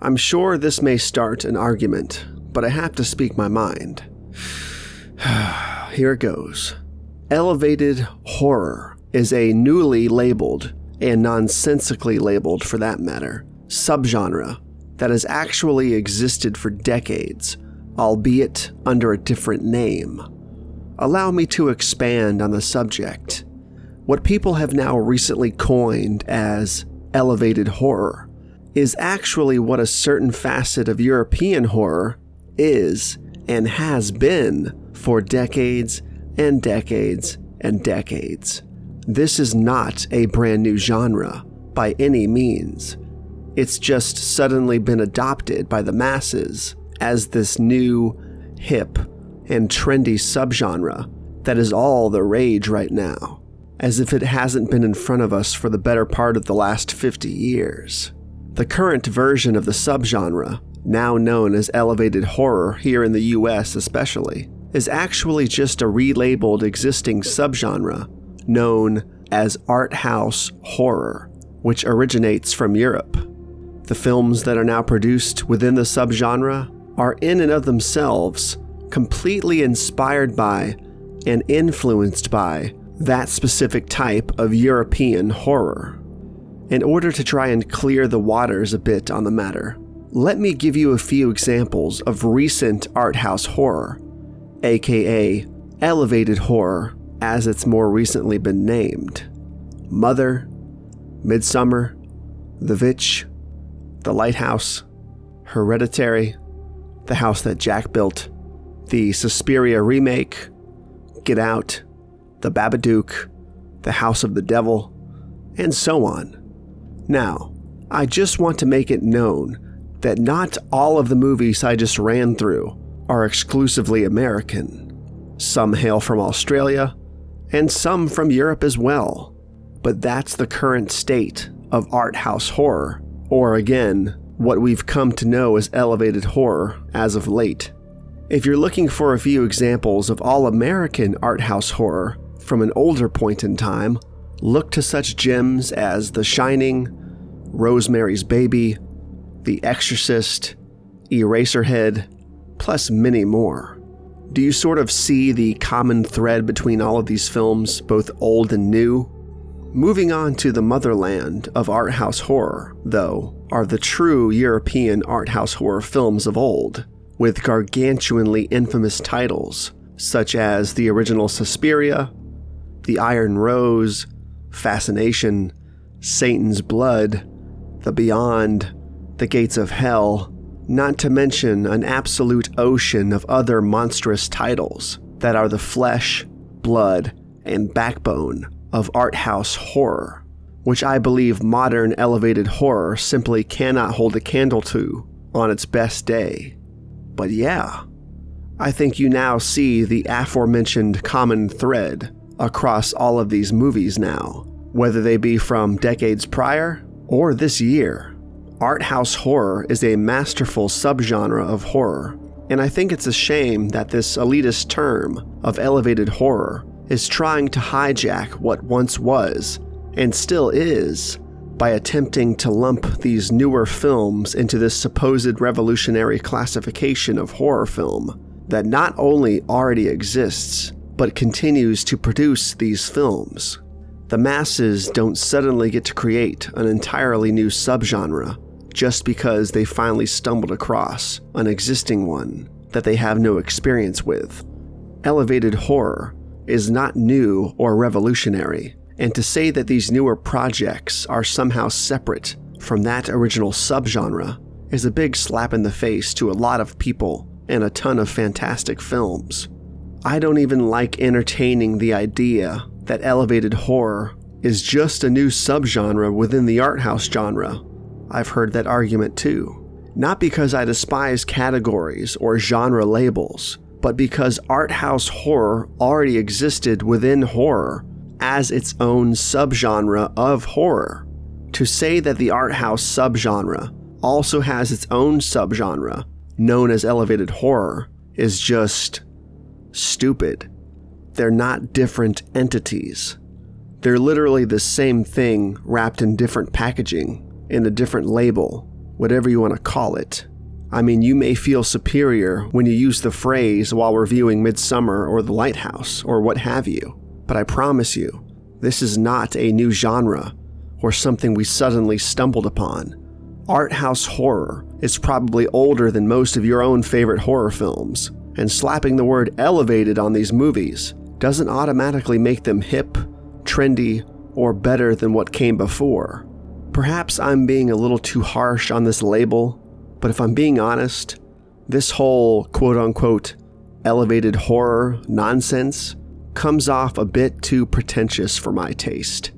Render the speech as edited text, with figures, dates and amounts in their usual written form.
I'm sure this may start an argument, but I have to speak my mind. Here it goes. Elevated horror is a newly labeled, and nonsensically labeled for that matter, subgenre that has actually existed for decades, albeit under a different name. Allow me to expand on the subject. What people have now recently coined as elevated horror is actually what a certain facet of European horror is and has been for decades and decades and decades. This is not a brand new genre by any means. It's just suddenly been adopted by the masses as this new, hip, and trendy subgenre that is all the rage right now, as if it hasn't been in front of us for the better part of the last 50 years. The current version of the subgenre, now known as elevated horror here in the US especially, is actually just a relabeled existing subgenre known as art house horror, which originates from Europe. The films that are now produced within the subgenre are in and of themselves completely inspired by and influenced by that specific type of European horror. In order to try and clear the waters a bit on the matter, let me give you a few examples of recent art house horror, aka elevated horror as it's more recently been named. Mother, Midsummer, The Witch, The Lighthouse, Hereditary, The House That Jack Built, the Suspiria remake, Get Out, The Babadook, The House of the Devil, and so on. Now, I just want to make it known that not all of the movies I just ran through are exclusively American. Some hail from Australia, and some from Europe as well. But that's the current state of art house horror, or again, what we've come to know as elevated horror as of late. If you're looking for a few examples of all-American art house horror from an older point in time, look to such gems as The Shining, Rosemary's Baby, The Exorcist, Eraserhead, plus many more. Do you sort of see the common thread between all of these films, both old and new? Moving on to the motherland of art house horror, though, are the true European art house horror films of old, with gargantuanly infamous titles such as the original Suspiria, The Iron Rose, Fascination, Satan's Blood, The Beyond, The Gates of Hell, not to mention an absolute ocean of other monstrous titles that are the flesh, blood, and backbone of art house horror, which I believe modern elevated horror simply cannot hold a candle to on its best day. But yeah, I think you now see the aforementioned common thread across all of these movies now, whether they be from decades prior or this year. Art house horror is a masterful subgenre of horror, and I think it's a shame that this elitist term of elevated horror is trying to hijack what once was, and still is, by attempting to lump these newer films into this supposed revolutionary classification of horror film that not only already exists, but continues to produce these films. The masses don't suddenly get to create an entirely new subgenre just because they finally stumbled across an existing one that they have no experience with. Elevated horror is not new or revolutionary, and to say that these newer projects are somehow separate from that original subgenre is a big slap in the face to a lot of people and a ton of fantastic films. I don't even like entertaining the idea that elevated horror is just a new subgenre within the art house genre. I've heard that argument too. Not because I despise categories or genre labels, but because art house horror already existed within horror as its own subgenre of horror. To say that the art house subgenre also has its own subgenre, known as elevated horror, is just stupid. They're not different entities. They're literally the same thing wrapped in different packaging, in a different label, whatever you want to call it. I mean, you may feel superior when you use the phrase while reviewing Midsummer or The Lighthouse or what have you, but I promise you, this is not a new genre or something we suddenly stumbled upon. Art house horror is probably older than most of your own favorite horror films, and slapping the word elevated on these movies doesn't automatically make them hip, trendy, or better than what came before. Perhaps I'm being a little too harsh on this label, but if I'm being honest, this whole quote-unquote elevated horror nonsense comes off a bit too pretentious for my taste.